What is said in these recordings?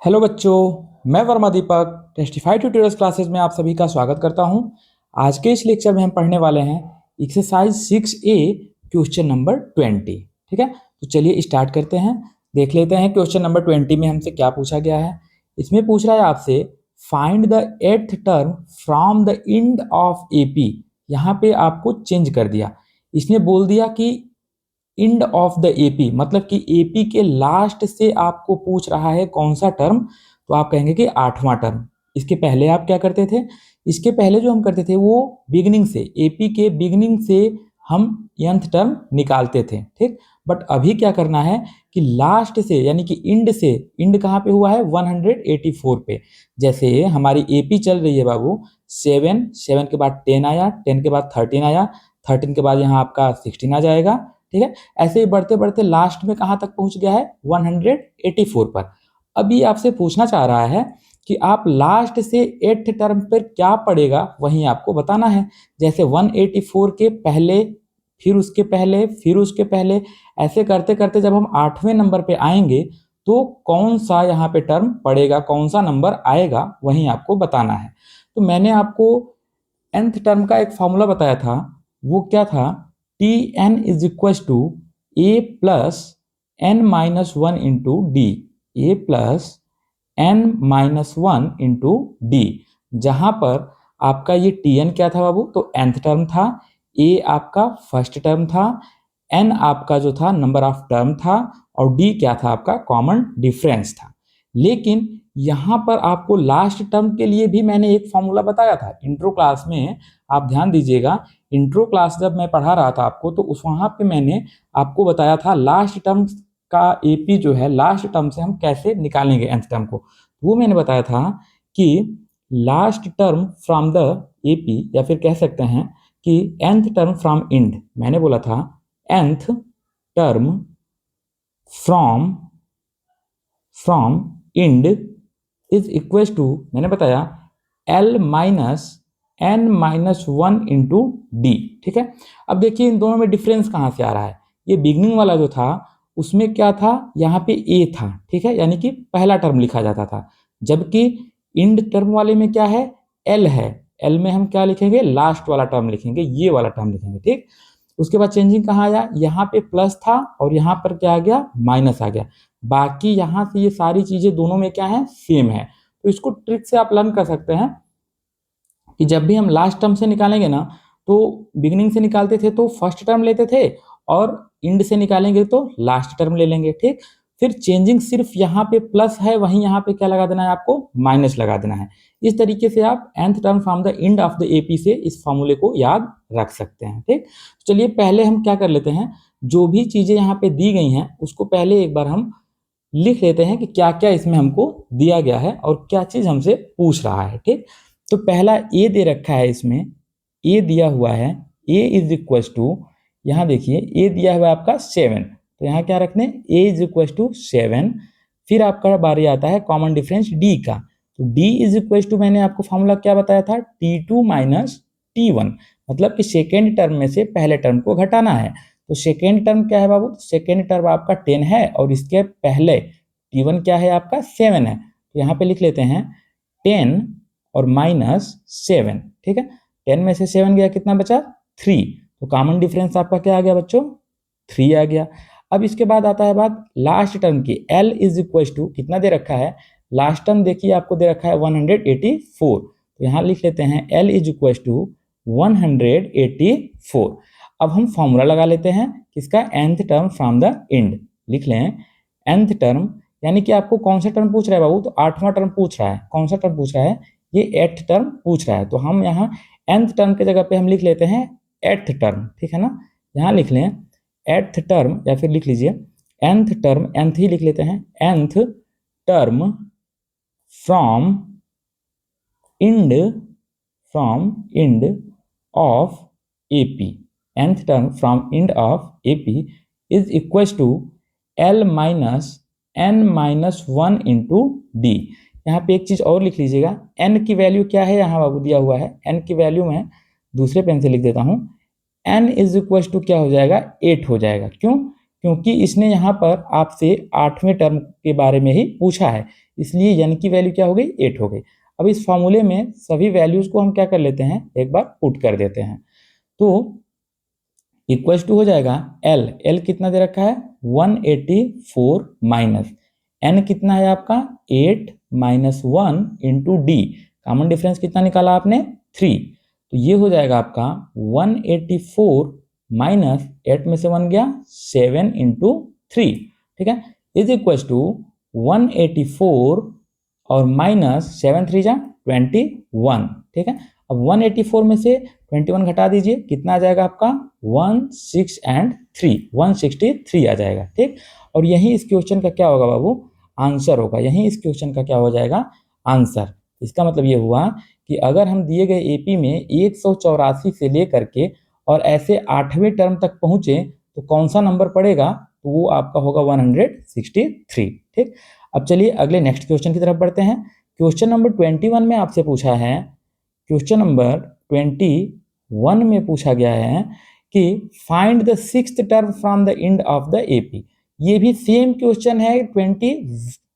Hello बच्चों, मैं वर्मा दीपक testify tutorials classes में आप सभी का स्वागत करता हूं। आज के इस लेक्चर में हम पढ़ने वाले हैं एक्सरसाइज 6A क्वेश्चन नंबर 20। ठीक है, तो चलिए स्टार्ट करते हैं। देख लेते हैं क्वेश्चन नंबर 20 में हमसे क्या पूछा गया है। इसमें पूछ रहा है आपसे find the eighth term from the end of AP. यहाँ पे आपको चेंज कर दिया, इसने बोल दिया कि इंड ऑफ द एपी, मतलब कि एपी के लास्ट से आपको पूछ रहा है कौन सा टर्म, तो आप कहेंगे कि आठवां टर्म। इसके पहले आप क्या करते थे, इसके पहले जो हम करते थे वो बिगिनिंग से, एपी के बिगिनिंग से हम nth टर्म निकालते थे। ठीक, बट अभी क्या करना है कि लास्ट से, यानी कि इंड से, इंड कहाँ पे हुआ है 184 पे। जैसे हमारी एपी चल रही है बाबू, 7 के बाद 10 आया, 10 के बाद 13 आया, 13 के बाद यहाँ आपका 16 आ जाएगा। ठीक है, ऐसे ही बढ़ते बढ़ते लास्ट में कहां तक पहुंच गया है 184 पर। अभी आपसे पूछना चाह रहा है कि आप लास्ट से एट्थ टर्म पर क्या पड़ेगा वहीं आपको बताना है। जैसे 184 के पहले, फिर उसके पहले, फिर उसके पहले, ऐसे करते करते जब हम आठवें नंबर पे आएंगे तो कौन सा यहाँ पे टर्म पड़ेगा, कौन सा नंबर आएगा वहीं आपको बताना है। तो मैंने आपको nth टर्म का एक फॉर्मूला बताया था, वो क्या था, t n is equal to a plus n minus one into d, a plus n minus one into d. जहां पर आपका ये टी एन क्या था बाबू, तो nth टर्म था, ए आपका फर्स्ट टर्म था, एन आपका जो था नंबर ऑफ टर्म था, और डी क्या था आपका कॉमन डिफरेंस था। लेकिन यहाँ पर आपको लास्ट टर्म के लिए भी मैंने एक फॉर्मूला बताया था इंट्रो क्लास में। आप ध्यान दीजिएगा, इंट्रो क्लास जब मैं पढ़ा रहा था आपको, तो उस वहाँ पे मैंने आपको बताया था लास्ट टर्म का एपी जो है, लास्ट टर्म से हम कैसे निकालेंगे nth टर्म को। वो मैंने बताया था कि last term from the AP, या फिर कह सकते हैं कि nth टर्म फ्रॉम इंड। मैंने बोला था nth term from from end is equal to, मैंने बताया l minus n minus one into d. ठीक है, अब देखिए इन दोनों में डिफरेंस कहाँ से आ रहा है। ये बिगनिंग वाला जो था उसमें क्या था, यहाँ पे ए था, ठीक है, यानी कि पहला टर्म लिखा जाता था। जबकि इंड टर्म वाले में क्या है, एल है, एल में हम क्या लिखेंगे, लास्ट वाला टर्म लिखेंगे, ये वाला टर्म लिखेंगे। ठीक, उसके बाद चेंजिंग कहाँ आया, यहाँ पे प्लस था और यहाँ पर क्या आ गया, माइनस आ गया। बाकी यहाँ से ये सारी चीजें दोनों में क्या है, सेम है। तो इसको ट्रिक से आप लर्न कर सकते हैं कि जब भी हम लास्ट टर्म से निकालेंगे ना, तो बिगिनिंग से निकालते थे तो फर्स्ट टर्म लेते थे, और इंड से निकालेंगे तो लास्ट टर्म ले लेंगे। ठीक, फिर चेंजिंग सिर्फ यहाँ पे प्लस है, वहीं यहाँ पे क्या लगा देना है आपको, माइनस लगा देना है। इस तरीके से आप nth term from the end of the AP से इस फॉर्मूले को याद रख सकते हैं। ठीक, चलिए पहले हम क्या कर लेते हैं, जो भी चीजें यहाँ पे दी गई हैं उसको पहले एक बार हम लिख लेते हैं कि क्या क्या इसमें हमको दिया गया है और क्या चीज हमसे पूछ रहा है। ठीक, तो पहला ए दे रखा है, इसमें ए दिया हुआ है, ए इज इक्व टू, यहाँ देखिए ए दिया हुआ है आपका 7, तो यहाँ क्या रखने, ए इज इक्व टू 7। फिर आपका बारी आता है कॉमन डिफरेंस डी का, तो डी इज इक्व टू, मैंने आपको फॉर्मूला क्या बताया था, T2 माइनस T1, मतलब कि सेकेंड टर्म में से पहले टर्म को घटाना है। तो सेकेंड टर्म क्या है बाबू, सेकेंड टर्म आपका 10 है, और इसके पहले T1 क्या है आपका 7 है, तो यहाँ पे लिख लेते हैं 10 और माइनस 7। ठीक है, 10 में से 7 गया, कितना बचा 3, तो कॉमन डिफरेंस आपका क्या आ गया बच्चों, 3 आ गया। अब इसके बाद आता है बात लास्ट टर्म की, L इज इक्व टू, कितना दे रखा है, लास्ट टर्म देखिए आपको दे रखा है 184, तो यहाँ लिख लेते हैं L इज इक्व टू 184। अब हम फॉर्मूला लगा लेते हैं किसका, nth term from the end. लिख लें nth टर्म, यानी कि आपको कौन सा टर्म पूछ रहा है बाबू, तो आठवां टर्म पूछ रहा है। कौन सा टर्म पूछ रहा है, ये एट्थ टर्म पूछ रहा है, तो हम यहाँ nth टर्म के जगह पे हम लिख लेते हैं एट्थ टर्म। ठीक है ना, यहाँ लिख लें एट्थ टर्म, या फिर लिख लीजिए nth टर्म, nth ही लिख लेते हैं, nth term from end, from end of AP, nth term from end of AP is equal to l minus n minus one into d. यहाँ पे एक चीज और लिख लीजिएगा, n की वैल्यू क्या है, यहाँ बाबू दिया हुआ है, n की वैल्यू मैं दूसरे पेन से लिख देता हूँ, n इज इक्वल टू क्या हो जाएगा, 8 हो जाएगा। क्यों, क्योंकि इसने यहाँ पर आपसे 8वें टर्म के बारे में ही पूछा है, इसलिए n की वैल्यू क्या हो गई 8 हो गई। अब इस फॉर्मूले में सभी वैल्यूज को हम क्या कर लेते हैं, एक बार पुट कर देते हैं। तो इक्वल्स टू हो जाएगा L कितना दे रखा है 184 माइनस n कितना है आपका 8 minus 1 into d, common difference कितना निकाला आपने 3, तो ये हो जाएगा आपका 184 माइनस 8 में से 1 गया 7 इंटू 3, ठीक है, इज इक्वल टू 184 और माइनस 7 3 जा 21, ठीक है। अब 184 में से 21 घटा दीजिए, कितना आ जाएगा आपका 163 आ जाएगा, ठीक। और यही इस क्वेश्चन का क्या होगा बाबू, आंसर होगा, यही इस क्वेश्चन का क्या हो जाएगा आंसर। इसका मतलब ये हुआ कि अगर हम दिए गए एपी में 184 से लेकर के और ऐसे 8वें टर्म तक पहुंचे तो कौन सा नंबर पड़ेगा, तो वो आपका होगा 163, ठीक। अब चलिए अगले नेक्स्ट क्वेश्चन की तरफ बढ़ते हैं। क्वेश्चन नंबर 21 में आपसे पूछा है, क्वेश्चन नंबर 21 में पूछा गया है कि find the 6th term from the end of the AP. ये भी सेम क्वेश्चन है,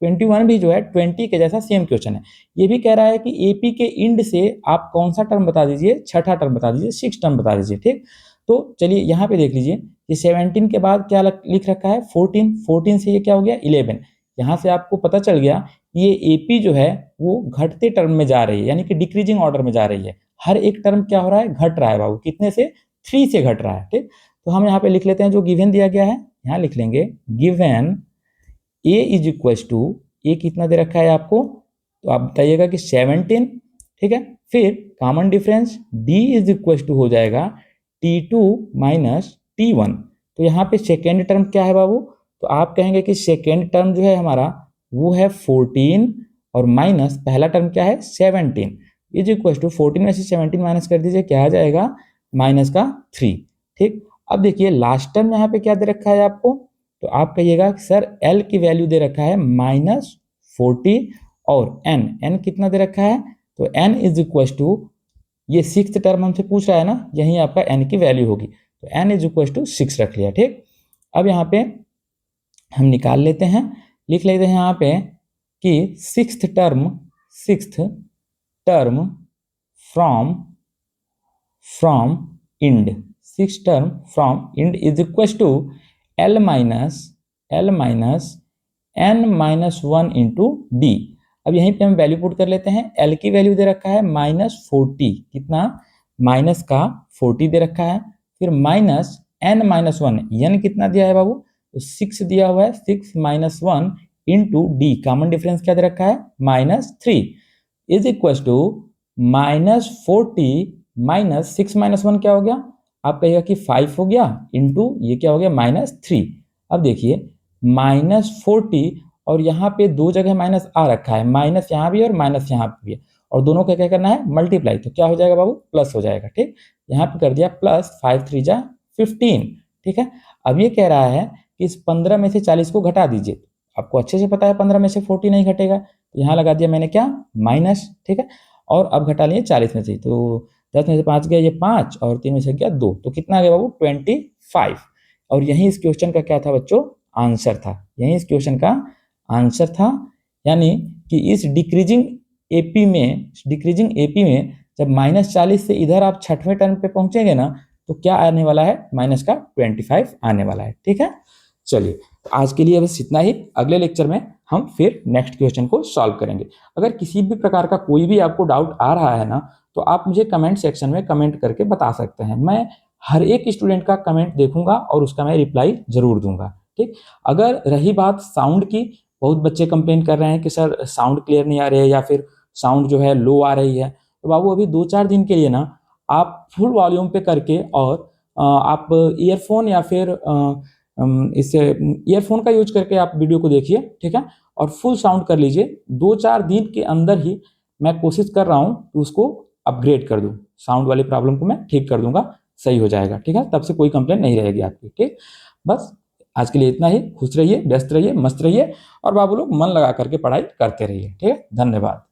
21 भी जो है 20 के जैसा सेम क्वेश्चन है। ये भी कह रहा है कि एपी के एंड से आप कौन सा टर्म बता दीजिए, छठा टर्म बता दीजिए, 6 टर्म बता दीजिए, ठीक। तो चलिए यहाँ पे देख लीजिए, ये 17 के बाद क्या लिख रखा है 14 से ये क्या हो गया 11। यहाँ से आपको पता चल गया ये एपी जो है वो घटते टर्म में जा रही है, यानी कि डिक्रीजिंग ऑर्डर में जा रही है। हर एक टर्म क्या हो रहा है, घट रहा है बाबू, कितने से 3 से घट रहा है, ठीक। तो हम यहाँ पे लिख लेते हैं जो गिवन दिया गया है, यहाँ लिख लेंगे given A is equal to, A कितना दे रखा है आपको, तो आप बताइएगा कि 17, ठीक है। फिर common difference d is equal to हो जाएगा T2 माइनस T1। तो यहाँ पे सेकेंड टर्म क्या है बाबू, तो आप कहेंगे कि सेकेंड टर्म जो है हमारा वो है 14 और माइनस पहला टर्म क्या है 17 इज इक्वल टू 14 में से 17 माइनस कर दीजिए, क्या आ जाएगा माइनस का 3, ठीक। अब देखिए लास्ट टर्म यहाँ पे क्या दे रखा है आपको, तो आप कहिएगा सर L की वैल्यू दे रखा है -40 और n कितना दे रखा है, तो n इज इक्वल टू, ये 6th टर्म हमसे पूछ रहा है ना, यही आपका n की वैल्यू होगी, तो n इज इक्वल टू 6 रख लिया, ठीक। अब यहाँ पे हम निकाल लेते हैं, लिख लेते हैं यहाँ पे कि 6th term from end, 6th term from end is equal to L minus n-1 into d. अब यहीं पे हम वैल्यू पुट कर लेते हैं, L की वैल्यू दे रखा है -40, कितना माइनस का 40 दे रखा है, फिर माइनस n-1, n कितना दिया है बाबू, तो 6 दिया हुआ है, 6 minus 1 into d, common difference क्या दे रखा है -3 is equal to -40 minus 6 minus 1 क्या हो गया, आप कहिएगा कि 5 हो गया, इंटू ये क्या हो गया -3। अब देखिए -40 और यहाँ पे दो जगह माइनस आ रखा है, माइनस यहाँ भी और माइनस यहाँ पे भी, और दोनों का क्या करना है मल्टीप्लाई, तो क्या हो जाएगा बाबू प्लस हो जाएगा, ठीक। यहाँ पे कर दिया प्लस 5 3 जा 15, ठीक है। अब ये कह रहा है कि इस 15 में से 40 को घटा दीजिए, आपको अच्छे से पता है 15 में से 40 नहीं घटेगा, तो यहाँ लगा दिया मैंने क्या माइनस, ठीक है। और अब घटा लिए 40 में से, तो 10 में से 5 गया ये 5 और 3 में से गया 2, तो कितना आ गया बाबू 25। और यही इस क्वेश्चन का क्या था बच्चों आंसर था, यही इस क्वेश्चन का आंसर था। यानी कि इस डिक्रीजिंग एपी में जब -40 से इधर आप 6वें टर्म पे पहुंचेंगे ना, तो क्या आने वाला है माइनस का 25 आने वाला है, ठीक है। चलिए आज के लिए बस इतना ही, अगले लेक्चर में हम फिर नेक्स्ट क्वेश्चन को सॉल्व करेंगे। अगर किसी भी प्रकार का कोई भी आपको डाउट आ रहा है ना, तो आप मुझे कमेंट सेक्शन में कमेंट करके बता सकते हैं, मैं हर एक स्टूडेंट का कमेंट देखूंगा और उसका मैं रिप्लाई जरूर दूंगा, ठीक। अगर रही बात साउंड की, बहुत बच्चे कंप्लेन कर रहे हैं कि सर साउंड क्लियर नहीं आ रही है या फिर साउंड जो है लो आ रही है, तो बाबू अभी 2-4 दिन के लिए ना आप फुल वॉल्यूम पे करके और आप ईयरफोन या फिर इससे ईयरफोन का यूज करके आप वीडियो को देखिए, ठीक है, और फुल साउंड कर लीजिए। 2-4 दिन के अंदर ही मैं कोशिश कर रहा हूँ कि उसको अपग्रेड कर दूँ, साउंड वाली प्रॉब्लम को मैं ठीक कर दूंगा, सही हो जाएगा, ठीक है, तब से कोई कंप्लेंट नहीं रहेगी आपकी, ठीक। बस आज के लिए इतना ही, खुश रहिए, व्यस्त रहिए, मस्त रहिए और बाबू लोग मन लगा करके पढ़ाई करते रहिए, ठीक है, धन्यवाद।